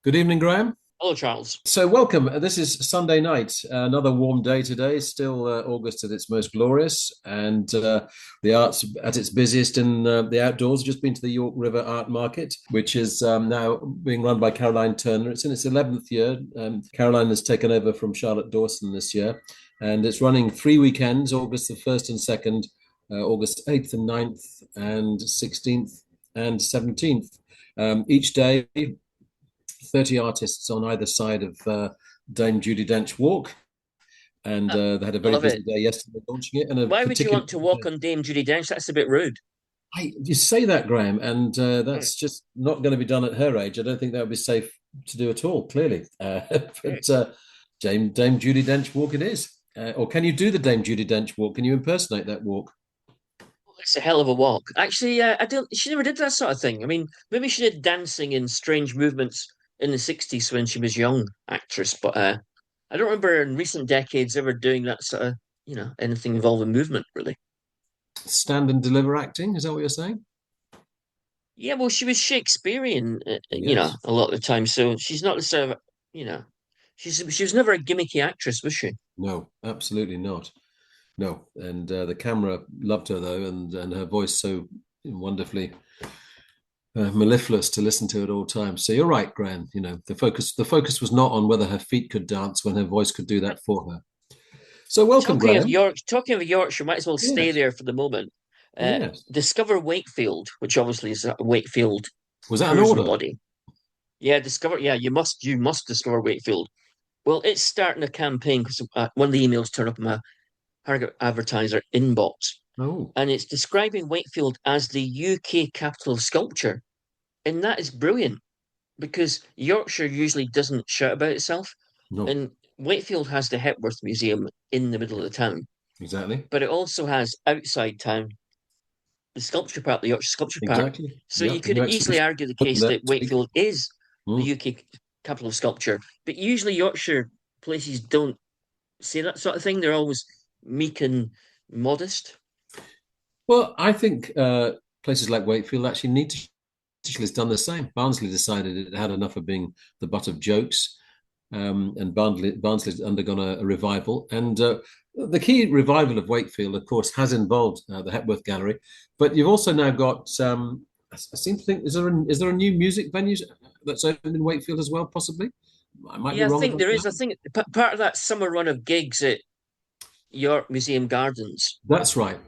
Good evening, Graham. Hello, Charles. So, welcome. This is Sunday night, another warm day today, still August at its most glorious, and the arts at its busiest in the outdoors. Just been to the York River Art Market, which is now being run by Caroline Turner. It's in its 11th year. Caroline has taken over from Charlotte Dawson this year, and it's running 3 weekends, August the 1st and 2nd, August 8th and 9th, and 16th and 17th. Each day, 30 artists on either side of Dame Judi Dench Walk. And Uh, they had a I very love busy it. day yesterday launching it. And a Why would you particular, want to walk on Dame Judi Dench? That's a bit rude. you say that, Graham, and Mm, that's just not going to be done at her age. I don't think that would be safe to do at all, clearly. mm. But Dame Judi Dench Walk it is. Or can you do the Dame Judi Dench Walk? Can you impersonate that walk? It's a hell of a walk. Actually, I don't. She never did that sort of thing. I mean, maybe she did dancing in strange movements in the '60s when she was young actress, but I don't remember in recent decades ever doing that sort of, anything involving movement really. Stand and deliver acting? Is that what you're saying? Yeah, well, she was Shakespearean, Yes. a lot of the time, so she's not the sort of, you know, she was never a gimmicky actress, was she? No, absolutely not. No, and the camera loved her though, and her voice so wonderfully mellifluous to listen to at all times. So you're right, Graham. You know, the focus was not on whether her feet could dance when her voice could do that for her. So welcome, Graham. Talking of Yorkshire, might as well stay Yes, there for the moment. yes. Discover Wakefield, which obviously is a Wakefield Was that an tourism order? body. Yeah, discover. Yeah, you must discover Wakefield. Well, it's starting a campaign because one of the emails turned up in my target advertiser inbox, Oh, and it's describing Wakefield as the UK capital of sculpture, and that is brilliant because Yorkshire usually doesn't shout about itself, no, and Wakefield has the Hepworth Museum in the middle of the town, exactly, but it also has outside town the sculpture part, the Yorkshire Sculpture Park. exactly. So you Yep, could new easily exhibition argue the case there that this week. Wakefield is the Mm. UK capital of sculpture, but usually Yorkshire places don't say that sort of thing. They're always meek and modest. Well, I think places like Wakefield actually need to. Has done the same. Barnsley decided it had enough of being the butt of jokes, and Barnsley's undergone a revival. And the key revival of Wakefield, of course, has involved the Hepworth Gallery. But you've also now got, I seem to think, is there a new music venue that's opened in Wakefield as well, possibly? I might be Yeah, I wrong think about there is. I that. think part of that summer run of gigs at York Museum Gardens That's right.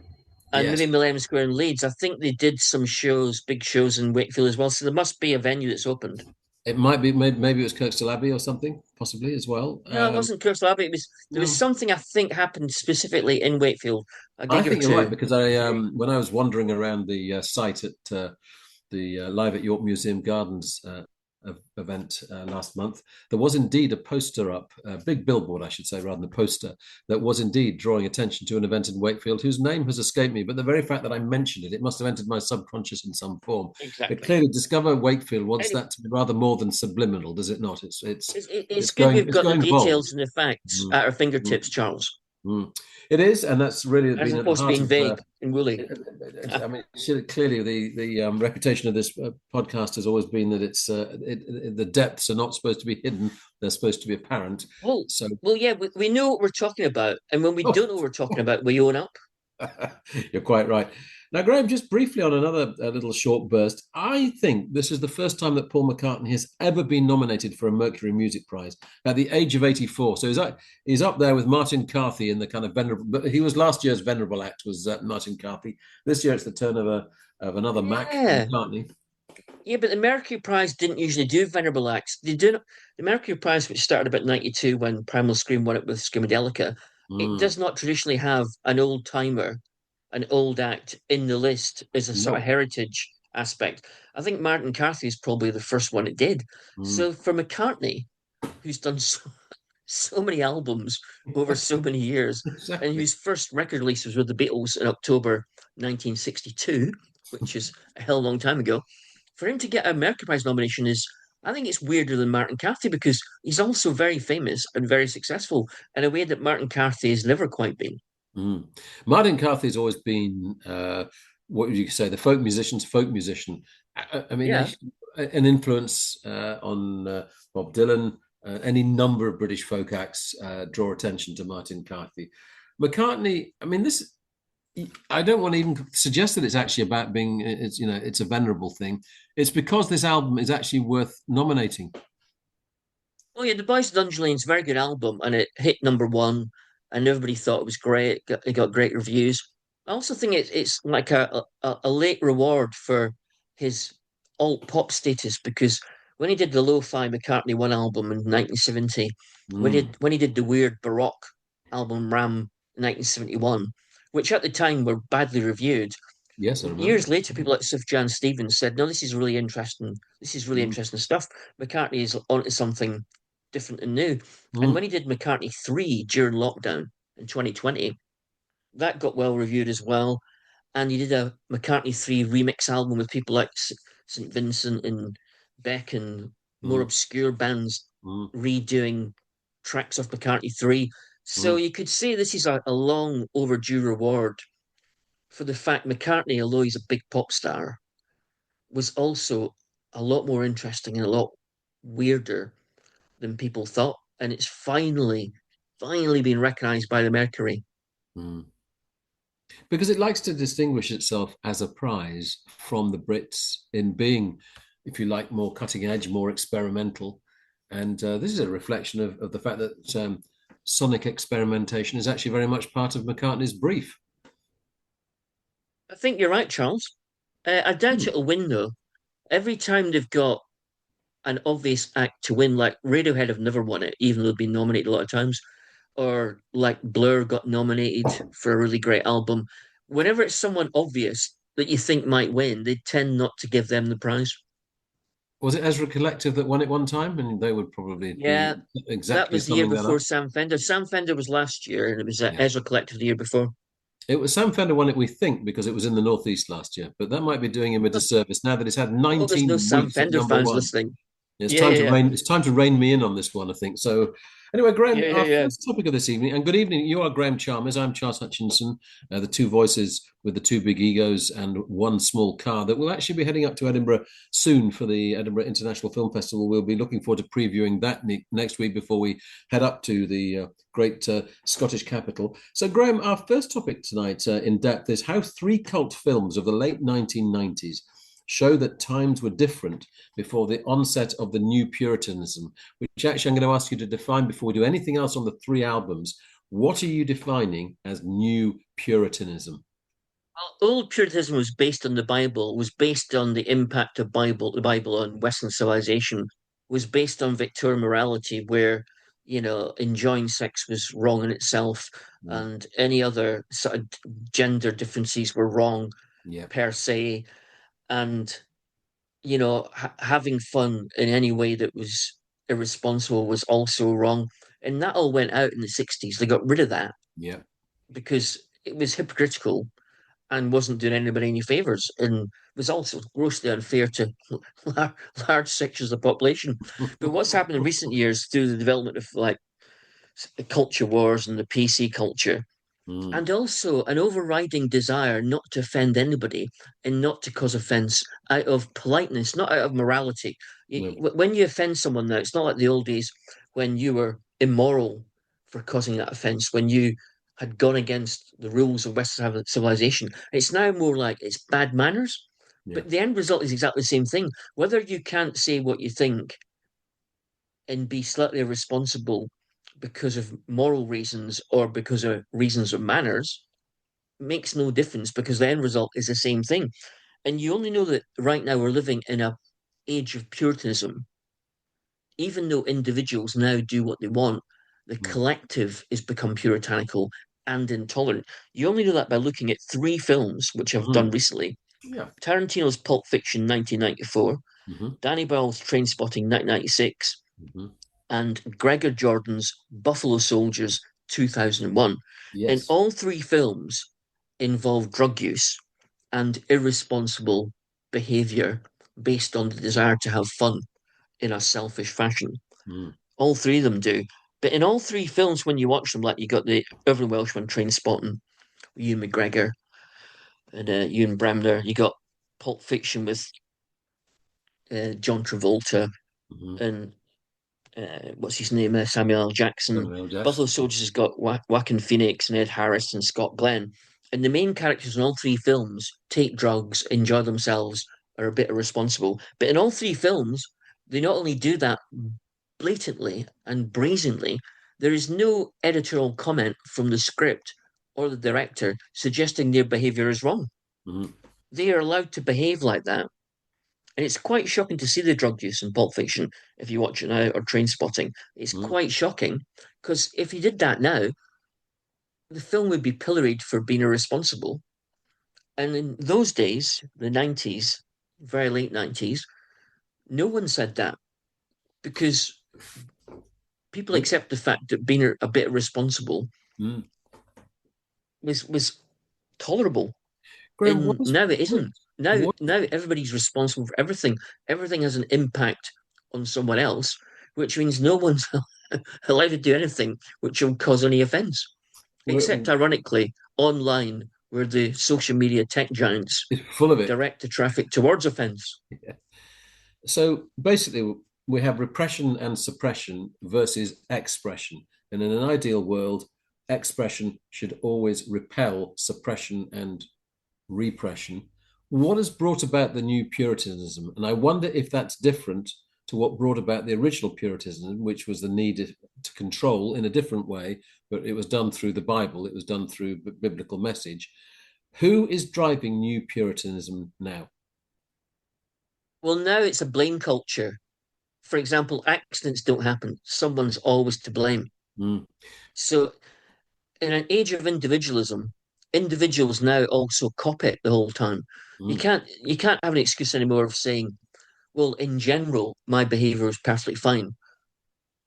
and maybe Yes. Millennium Square in Leeds. I think they did some shows, big shows in Wakefield as well. So there must be a venue that's opened. It might be, maybe it was Kirkstall Abbey or something, possibly as well. No, it wasn't Crystal Abbey. There was No, something I think happened specifically in Wakefield, a I gig or think you're right two. because I when I was wandering around the site at the Live at York Museum Gardens event last month, there was indeed a poster up, a big billboard, I should say, rather than a poster, that was indeed drawing attention to an event in Wakefield whose name has escaped me. But the very fact that I mentioned it, it must have entered my subconscious in some form. But Exactly. clearly, Discover Wakefield wants Anyway, that to be rather more than subliminal, does it not? it's It's good going we've it's got the going bold. details and the facts Mm, at our mm, fingertips, Charles, mm. It is, and that's really as been at the opposed to heart being of vague and woolly. I mean, clearly the reputation of this podcast has always been that the depths are not supposed to be hidden; they're supposed to be apparent. Well, So, yeah, we know what we're talking about, and when we don't oh, know what we're talking about, we own up. you're quite right. Now, Graham, just briefly on another little short burst, I think this is the first time that Paul McCartney has ever been nominated for a Mercury Music Prize at the age of 84. So he's up there with Martin Carthy in the kind of venerable, but he was last year's venerable act was Martin Carthy. This year it's the turn of another Mac Yeah, McCartney. yeah, but the Mercury Prize didn't usually do venerable acts. They do the Mercury Prize, which started about '92 when Primal Scream won it with Screamadelica. It Mm, does not traditionally have an old timer, an old act in the list as a sort of no. heritage aspect. I think Martin Carthy is probably the first one it did. Mm, So for McCartney, who's done so many albums over so many years, and exactly. whose first record release was with the Beatles in October 1962, which is a hell of a long time ago. For him to get a Mercury Prize nomination is, I think it's weirder than Martin Carthy because he's also very famous and very successful in a way that Martin Carthy has never quite been. Mm. Martin Carthy's always been, what would you say, the folk musician's folk musician. I mean, Yeah. an influence on Bob Dylan. Any number of British folk acts draw attention to Martin McCarthy. McCartney, I mean, this I don't want to even suggest that it's actually about being it's a venerable thing. It's because this album is actually worth nominating. Oh yeah, The Boys of Dungeon a very good album, and it hit number one, and everybody thought it was great. It got great reviews. I also think it's like a late reward for his alt pop status because when he did the Lo-Fi McCartney One album in 1970, Mm. when he did the weird Baroque album Ram in 1971, which at the time were badly reviewed, Yes, I remember. years later, people like Sufjan Stevens said, "No, this is really interesting. This is really Mm. interesting stuff. McCartney is onto something different and new." And when Mm. he did McCartney 3 during lockdown in 2020, that got well reviewed as well. And he did a McCartney 3 remix album with people like St. Vincent and Beck and more Mm. obscure bands Mm. redoing tracks of McCartney 3. So Mm. you could say this is a long overdue reward for the fact McCartney, although he's a big pop star, was also a lot more interesting and a lot weirder than people thought. And it's finally been recognized by the Mercury. Mm. Because it likes to distinguish itself as a prize from the Brits in being, if you like, more cutting edge, more experimental. And this is a reflection of the fact that sonic experimentation is actually very much part of McCartney's brief. I think you're right, Charles. I doubt Hmm. it'll win though. Every time they've got an obvious act to win, like Radiohead have never won it, even though they've been nominated a lot of times, or like Blur got nominated for a really great album. Whenever it's someone obvious that you think might win, they tend not to give them the prize. Was it Ezra Collective that won it one time? And they would probably be Yeah, that exactly was the year summing that before up. Sam Fender. Sam Fender was last year, and it was Yeah. Ezra Collective the year before. It was Sam Fender won it, we think, because it was in the Northeast last year. But that might be doing him a disservice now that it's had I hope there's no 19 Sam weeks at Fender number fans one. listening. It's Yeah, time yeah, to yeah, rein. It's time to rein me in on this one, I think. So, anyway, Graham, yeah, yeah, our yeah. first topic of this evening, and good evening. You are Graham Chalmers. I'm Charles Hutchinson. The two voices with the two big egos and one small car that will actually be heading up to Edinburgh soon for the Edinburgh International Film Festival. We'll be looking forward to previewing that next week before we head up to the great Scottish capital. So, Graham, our first topic tonight, in depth, is how three cult films of the late 1990s show that times were different before the onset of the new Puritanism, which actually I'm going to ask you to define before we do anything else on the three albums. What are you defining as new Puritanism? Well, old Puritanism was based on the Bible, was based on the impact of the Bible on Western civilization, was based on Victorian morality, where enjoying sex was wrong in itself, Mm. and any other sort of gender differences were wrong Yeah, per se, and having fun in any way that was irresponsible was also wrong. And that all went out in the 60s. They got rid of that yeah. because it was hypocritical and wasn't doing anybody any favors and was also grossly unfair to large sections of the population. But what's happened in recent years through the development of like culture wars and the PC culture Mm. and also an overriding desire not to offend anybody and not to cause offense out of politeness, not out of morality. No. When you offend someone now, it's not like the old days when you were immoral for causing that offense, when you had gone against the rules of Western civilization. It's now more like it's bad manners. Yeah. But the end result is exactly the same thing. Whether you can't say what you think and be slightly irresponsible because of moral reasons or because of reasons of manners, makes no difference because the end result is the same thing. And you only know that right now we're living in a age of Puritanism. Even though individuals now do what they want, the Mm. collective is become puritanical and intolerant. You only know that by looking at three films which I've done Mm. recently. Yeah. Tarantino's Pulp Fiction 1994, Mm-hmm. Danny Boyle's Trainspotting 1996, Mm-hmm. and Gregor Jordan's Buffalo Soldiers 2001. And Yes. all three films involve drug use and irresponsible behavior based on the desire to have fun in a selfish fashion. Mm. All three of them do. But in all three films, when you watch them, like you got the Irving Welsh one, Trainspotting, Ewan McGregor, and Ewan Bremner, you got Pulp Fiction with John Travolta Mm-hmm. and what's his name, Samuel L. Jackson. Samuel L. Jackson. Buffalo Soldiers has got Joaquin Phoenix and Ed Harris and Scott Glenn. And the main characters in all three films take drugs, enjoy themselves, are a bit irresponsible. But in all three films, they not only do that blatantly and brazenly, there is no editorial comment from the script or the director suggesting their behavior is wrong. Mm-hmm. They are allowed to behave like that. And it's quite shocking to see the drug use in Pulp Fiction if you watch it now, or Trainspotting. It's Mm-hmm. quite shocking because if you did that now, the film would be pilloried for being irresponsible. And in those days, the 90s, very late 90s, no one said that because people And, accept the fact that being a bit irresponsible mm. was tolerable. Graham, And now it isn't. Now, what now everybody's responsible for everything. Everything has an impact on someone else, which means no one's allowed to do anything which will cause any offence. Except, ironically, online, where the social media tech giants is full of it. direct the traffic towards offence. Yeah. So basically, we have repression and suppression versus expression. And in an ideal world, expression should always repel suppression and repression. What has brought about the new Puritanism? And I wonder if that's different to what brought about the original Puritanism, which was the need to control in a different way, but it was done through the Bible, it was done through biblical message. Who is driving new Puritanism now? Well, now it's a blame culture. For example, accidents don't happen. Someone's always to blame. Mm, So, in an age of individualism, individuals now also cop it the whole time. mm, You can't have an excuse anymore of saying, well, in general, my behavior was perfectly fine.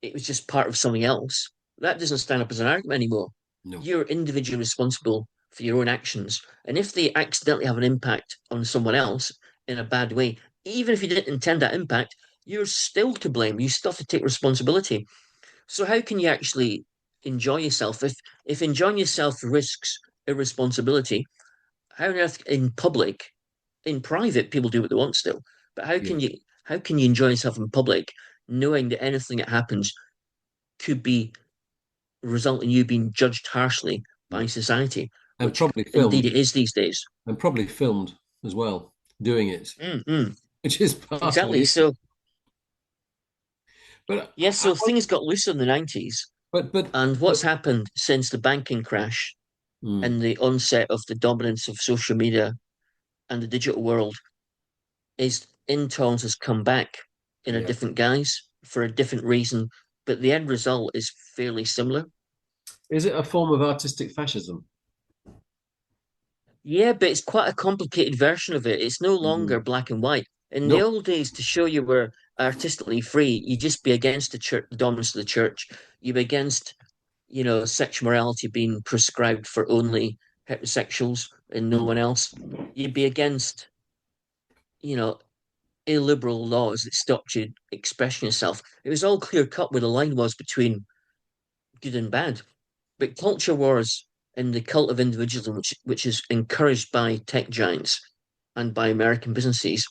It was just part of something else. That doesn't stand up as an argument anymore. no. You're individually responsible for your own actions. And if they accidentally have an impact on someone else in a bad way, even if you didn't intend that impact, you're still to blame. You still have to take responsibility. So how can you actually enjoy yourself if enjoying yourself risks irresponsibility? How on earth in public, in private, people do what they want still. But Yeah. how can you enjoy yourself in public knowing that anything that happens could be result in you being judged harshly by Mm. society, And which probably indeed filmed it is these days. and probably filmed as well, doing it, Mm-mm. which is partly. Exactly. So But yes, so things got looser in the 90s. but but And but what's happened since the banking crash mm, and the onset of the dominance of social media and the digital world is intolerance has come back in a yeah, different guise for a different reason, but the end result is fairly similar. is it a form of artistic fascism? Yeah, but it's quite a complicated version of it. It's no longer Mm. black and white. In the Nope. old days, to show you were artistically free, you just be against the church, the dominance of the church. You'd be against, sexual morality being prescribed for only heterosexuals and no Mm. one else. You'd be against, you know, illiberal laws that stopped you expressing yourself. It was all clear cut where the line was between good and bad. But culture wars and the cult of individualism, which is encouraged by tech giants and by American businesses,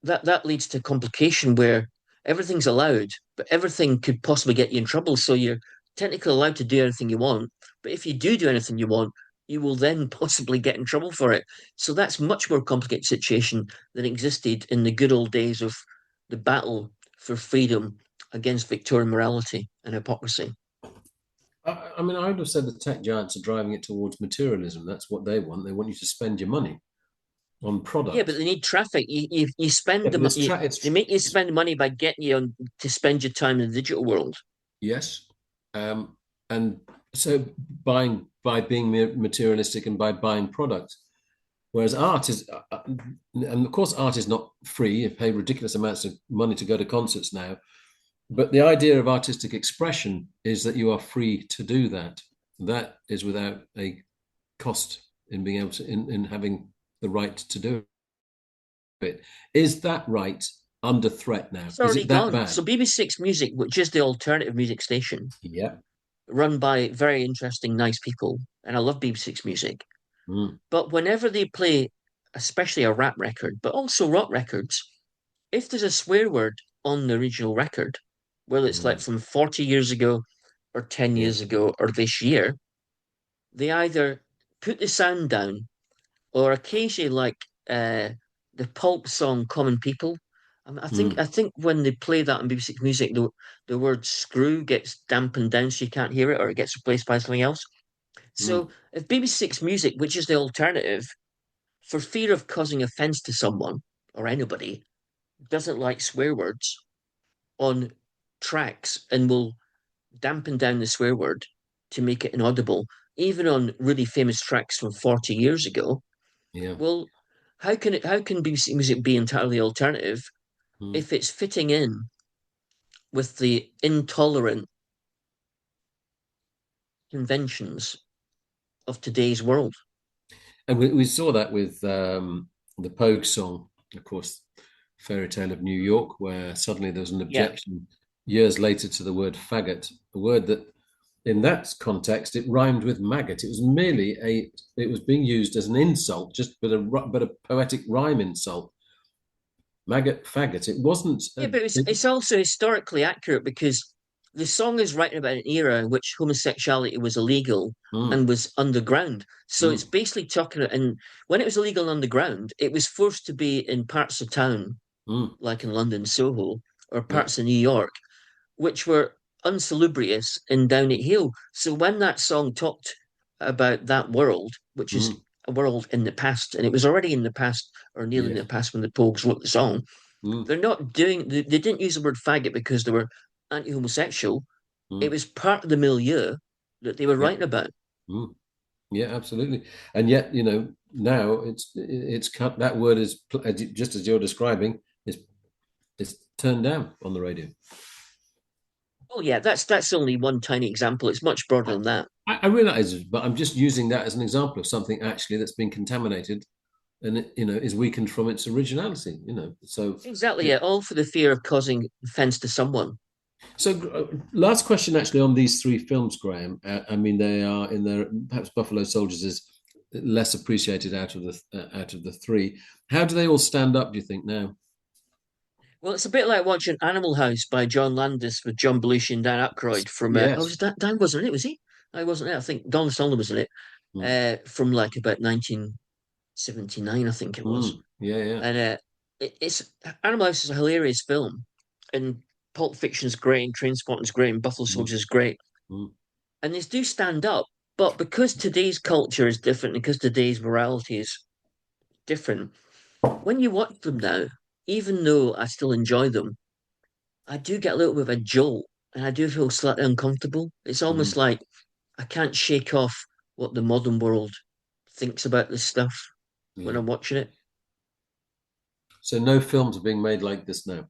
that leads to complication where everything's allowed, but everything could possibly get you in trouble. So you're technically allowed to do anything you want, but if you do anything you want, you will then possibly get in trouble for it. So that's much more complicated situation than existed in the good old days of the battle for freedom against Victorian morality and hypocrisy. I mean, I would have said the tech giants are driving it towards materialism. That's what they want. They want you to spend your money on Yeah, but products. they need traffic. You Yeah, spend the but money. They it's make you spend money by getting you on to spend your time in the digital world. yes, and so buying by being materialistic and by buying products. Whereas art is, and of course, art is not free. You pay ridiculous amounts of money to go to concerts now. But the idea of artistic expression is that you are free to do that. That is without a cost in being able to, in having the right to do it. Is that right under threat now? It's Is already it that gone. bad? So BBC6 Music, which is the alternative music station, Yeah. run by very interesting, nice people, and I love BBC6 Music. Mm. But whenever they play, especially a rap record, but also rock records, if there's a swear word on the original record, whether it's like Mm, from 40 years ago or 10 yeah. years ago or this year, they either put the sound down or occasionally like uh the pulp song Common People. Mm, I think when they play that on BBC Music, the word screw gets dampened down so you can't hear it or it gets replaced by something else. mm, So if BBC Six Music, which is the alternative, for fear of causing offence to someone or anybody, doesn't like swear words on tracks and will dampen down the swear word to make it inaudible, even on really famous tracks from 40 years ago. yeah. Well, how can BBC Music be entirely alternative Mm. if it's fitting in with the intolerant conventions of today's world? And we saw that with the Pogue song, of course, Fairy Tale of New York, where suddenly there was an Yeah. objection years later to the word faggot, a word that in that context it rhymed with maggot. It was merely it was being used as an insult, just but a poetic rhyme insult. Maggot, faggot. It wasn't. Yeah, but it's also historically accurate because the song is writing about an era in which homosexuality was illegal Mm, and was underground. So it's mm, basically talking about, and when it was illegal and underground, it was forced to be in parts of town, mm, like in London, Soho, or yeah, parts of New York, which were unsalubrious and down at heel. So when that song talked about that world, which is mm, a world in the past, and it was already in the past or nearly in yeah, the past when the Pogues wrote the song, mm, they're not doing, they didn't use the word faggot because they were anti homosexual. It mm, was part of the milieu that they were yeah, writing about. mm, yeah, absolutely. And yet, now it's cut. That word is just as you're describing. Is turned down on the radio. Oh, yeah, that's only one tiny example. It's much broader than that. I realize, but I'm just using that as an example of something actually that's been contaminated and it, is weakened from its originality. So Exactly, yeah. yeah, all for the fear of causing offense to someone. So last question actually on these three films, Graham. I mean, they are in their perhaps Buffalo Soldiers is less appreciated out of the three. How do they all stand up? Do you think now? Well, it's a bit like watching Animal House by John Landis with John Belushi and Dan Aykroyd from, Yes. was that Dan wasn't in it, was he? I wasn't it. I think Don Sullivan was in it, Mm. from like about 1979, I think it was. Mm. Yeah, yeah. And it's Animal House is a hilarious film, and Pulp Fiction's great, and Trainspotting's great, and Buffalo Mm. Soldiers is great, Mm. and these do stand up. But because today's culture is different, and because today's morality is different, when you watch them now, even though I still enjoy them, I do get a little bit of a jolt, and I do feel slightly uncomfortable. It's almost Mm. like I can't shake off what the modern world thinks about this stuff when Yeah. I'm watching it. So no films are being made like this now.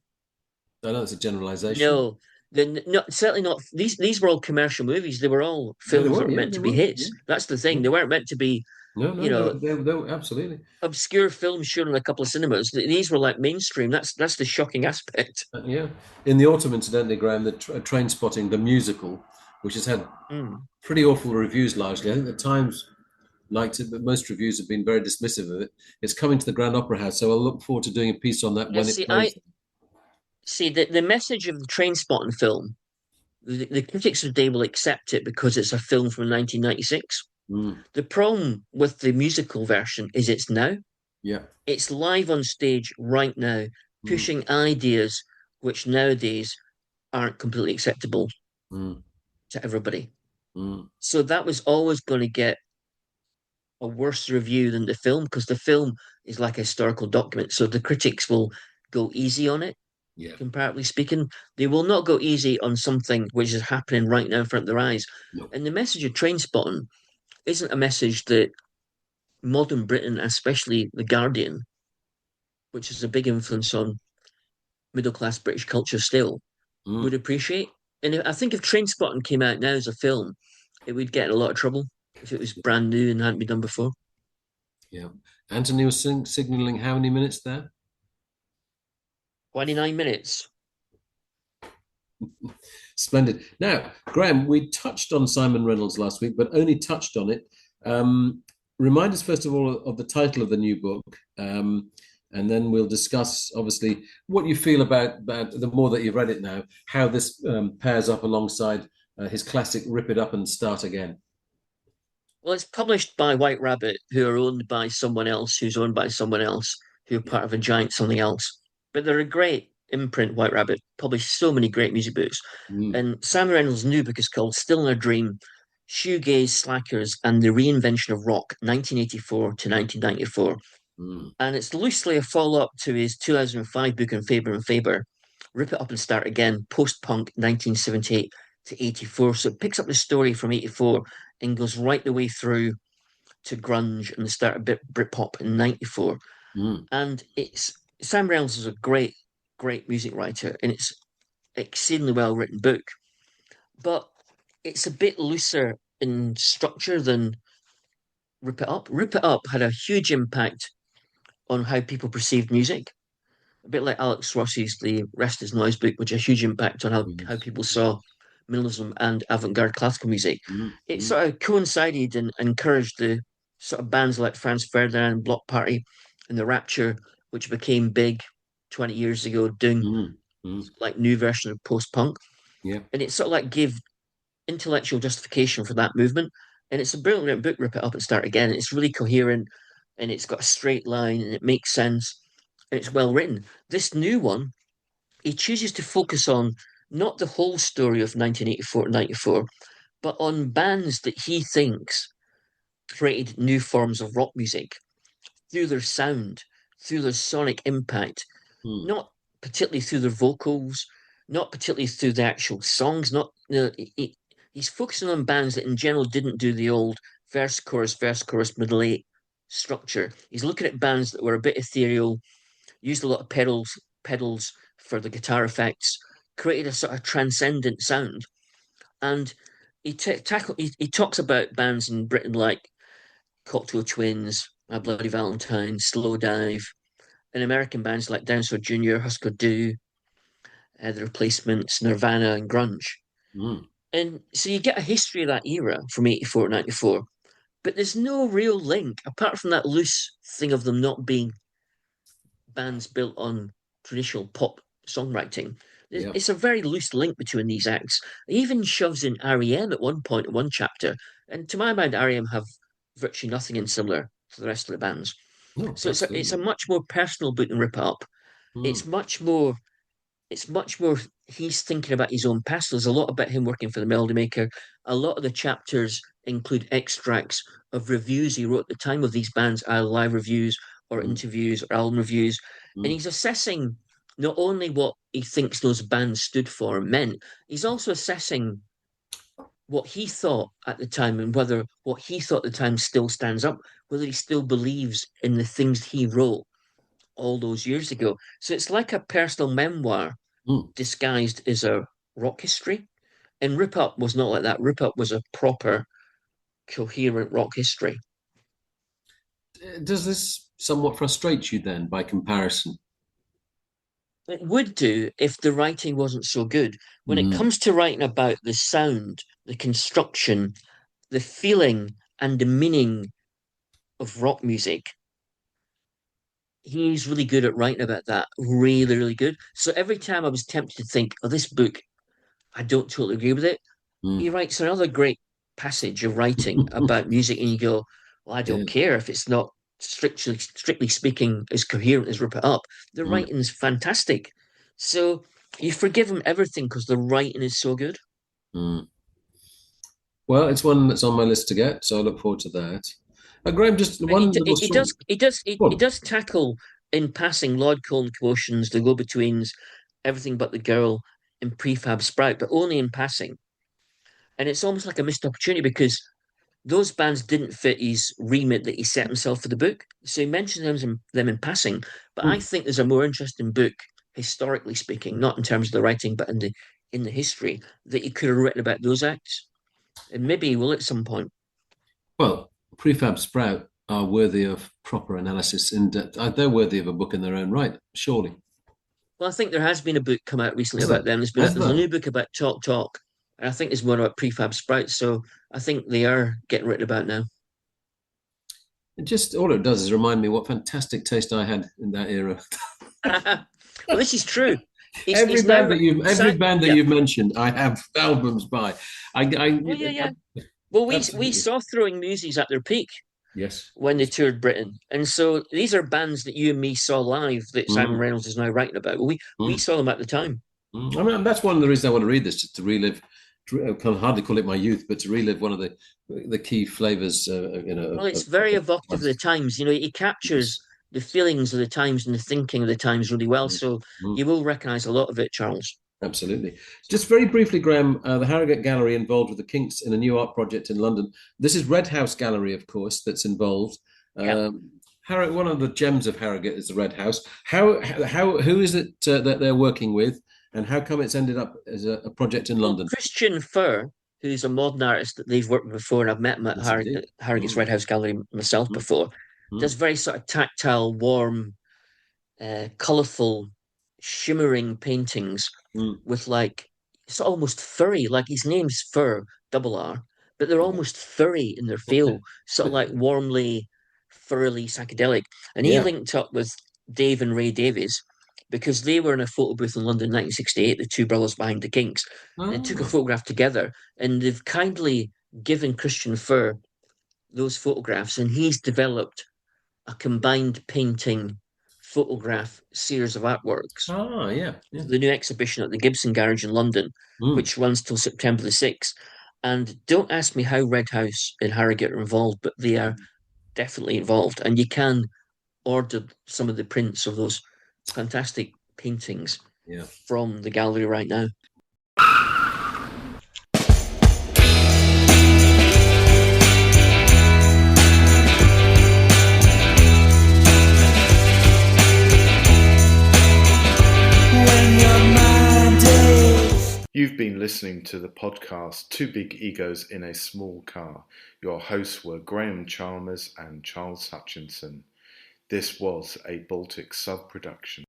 I know it's a generalization. No, then not certainly not. These were all commercial movies. They were all No, they films that were. were Yeah, meant they to be were. Yeah. hits. That's the thing. Yeah. They weren't meant to be, No, you no, know, they were absolutely. obscure films shown in a couple of cinemas. These were like mainstream. That's the shocking aspect. Yeah. In the autumn, incidentally, Graham, the train spotting, the musical, which has had Mm. pretty awful reviews largely. I think the Times liked it, but most reviews have been very dismissive of it. It's coming to the Grand Opera House, so I'll look forward to doing a piece on that Yeah, when it plays. the message of the Trainspotting film. The critics of today will accept it because it's a film from 1996. Mm, The problem with the musical version is it's now. yeah. It's live on stage right now, Mm, pushing ideas which nowadays aren't completely acceptable mm, to everybody. mm, So that was always going to get a worse review than the film because the film is like a historical document. So the critics will go easy on it, yeah. comparatively speaking. They will not go easy on something which is happening right now in front of their eyes. No. And the message of Trainspotting isn't a message that modern Britain, especially The Guardian, which is a big influence on middle class British culture still, would Mm, appreciate. And I think if Trainspotting came out now as a film, it would get in a lot of trouble if it was brand new and hadn't been done before. yeah. Anthony was signaling how many minutes there? 29 minutes. Splendid. Now, Graham, we touched on Simon Reynolds last week, but only touched on it. Remind us, first of all, of the title of the new book, and then we'll discuss, obviously, what you feel about the more that you've read it now, how this pairs up alongside his classic Rip It Up and Start Again. Well, it's published by White Rabbit, who are owned by someone else, who's owned by someone else, who are Yeah. part of a giant something else. But they're a great imprint, White Rabbit, published so many great music books. Mm, And Sam Reynolds' new book is called Still in a Dream, Shoegaze, Slackers, and the Reinvention of Rock, 1984 to 1994. mm, And it's loosely a follow-up to his 2005 book on Faber and Faber, Rip It Up and Start Again, Post-Punk, 1978 to 84. So it picks up the story from 84 and goes right the way through to grunge and the start of Britpop in 94. mm, And it's Sam Reynolds is a great, great music writer, and it's exceedingly well written book. But it's a bit looser in structure than Rip It Up. Rip It Up had a huge impact on how people perceived music. A bit like Alex Ross's The Rest Is Noise book, which had a huge impact on how yes. people saw minimalism and avant-garde classical music. Mm, It mm, sort of coincided and encouraged the sort of bands like Franz Ferdinand, Block Party, and The Rapture, which became big 20 years ago, doing mm, mm, like new version of post-punk. yeah. And it sort of like gave intellectual justification for that movement. And it's a brilliant book, Rip It Up and Start Again. It's really coherent and it's got a straight line and it makes sense and it's well written. This new one, he chooses to focus on not the whole story of 1984 to 94, but on bands that he thinks created new forms of rock music through their sound, through their sonic impact, Mm, not particularly through their vocals, not particularly through the actual songs. Not he's focusing on bands that in general didn't do the old verse, chorus, middle eight structure. He's looking at bands that were a bit ethereal, used a lot of pedals for the guitar effects, created a sort of transcendent sound. And he talks about bands in Britain like Cocktail Twins, My Bloody Valentine, Slow Dive, and American bands like Dinosaur Jr., Husker Du, The Replacements, Nirvana, and grunge. mm. And so you get a history of that era from 84 to 94, but there's no real link apart from that loose thing of them not being bands built on traditional pop songwriting. Yeah. It's a very loose link between these acts. He even shoves in REM at one point in one chapter, and to my mind, REM have virtually nothing in similar to the rest of the bands. No, So it's a absolutely. much more personal book than Rip Up. Mm, It's much more it's much more he's thinking about his own past. There's a lot about him working for the Melody Maker. A lot of the chapters include extracts of reviews he wrote at the time of these bands, either live reviews or mm, interviews or album reviews. And mm, he's assessing not only what he thinks those bands stood for and meant, he's also assessing what he thought at the time and whether what he thought at the time still stands up, whether he still believes in the things he wrote all those years ago. So it's like a personal memoir mm. disguised as a rock history. And Rip Up was not like that. Rip Up was a proper, coherent rock history. Does this somewhat frustrate you then by comparison? It would do if the writing wasn't so good. When it Mm, comes to writing about the sound, the construction, the feeling, and the meaning of rock music, he's really good at writing about that. Really, really good. So every time I was tempted to think, oh, this book, I don't totally agree with it, he mm. writes another great passage of writing about music, and you go, "Well, I Yeah. don't care if it's not strictly speaking as coherent as Rip It Up. The Mm, writing's fantastic." So you forgive him everything because the writing is so good. mm. Well, it's one that's on my list to get, so I look forward to that. Graham, just And one little short it one. does tackle in passing Lloyd Cole commotions, the go-betweens, everything but the girl, and prefab sprout, but only in passing. And it's almost like a missed opportunity because those bands didn't fit his remit that he set himself for the book. So he mentions them in passing. But I Mm. think there's a more interesting book, historically speaking, not in terms of the writing, but in the history that he could have written about those acts. And maybe he will at some point. Well, Prefab Sprout are worthy of proper analysis in depth. They're worthy of a book in their own right, surely. Well, I think there has been a book come out recently Is about there? them. Has There's a there? new book about Talk Talk, and I think there's one about prefab sprouts. So I think they are getting written about now. Just all it does is remind me what fantastic taste I had in that era. Well, this is true. every He's band now that you've every sad. band that Yeah. you've mentioned, I have albums by. Well, yeah, yeah. Well, we Absolutely. saw Throwing Muses at their peak Yes. when they toured Britain, and so these are bands that you and me saw live that Simon Mm, Reynolds is now writing about. We mm, saw them at the time. I mean, that's one of the reasons I want to read this, just to relive. I can hardly call it my youth, but to relive one of the key flavors, Well, it's of very the evocative of the past. times. He captures Yes. the feelings of the times and the thinking of the times really well. Mm, So mm. you will recognize a lot of it, Charles. Absolutely. Just very briefly, Graham, the Harrogate Gallery involved with the Kinks in a new art project in London. This is Red House Gallery, of course, that's involved. Yeah. One of the gems of Harrogate is the Red House. Who is it that they're working with, and how come it's ended up as a project in Well, London? Christian Furr, who's a modern artist that they've worked with before, and I've met him at Yes, indeed. Harrogate's Red Mm, House Gallery myself mm, before, mm. does very sort of tactile, warm, colourful, shimmering paintings Mm. with like it's almost furry. Like his name's Fur, double R, but they're Yeah. almost furry in their feel, sort of like warmly, furrily psychedelic. And he Yeah. linked up with Dave and Ray Davies because they were in a photo booth in London in 1968, the two brothers behind the Kinks, and took a Oh, photograph together. And they've kindly given Christian Fur those photographs, and he's developed a combined painting photograph series of artworks yeah, yeah. for the new exhibition at the Gibson Garage in London, Mm. which runs till September the 6th. And don't ask me how Red House and Harrogate are involved, but they are definitely involved. And you can order some of the prints of those fantastic paintings Yeah. from the gallery right now. You've been listening to the podcast Two Big Egos in a Small Car. Your hosts were Graham Chalmers and Charles Hutchinson. This was a Baltic sub production.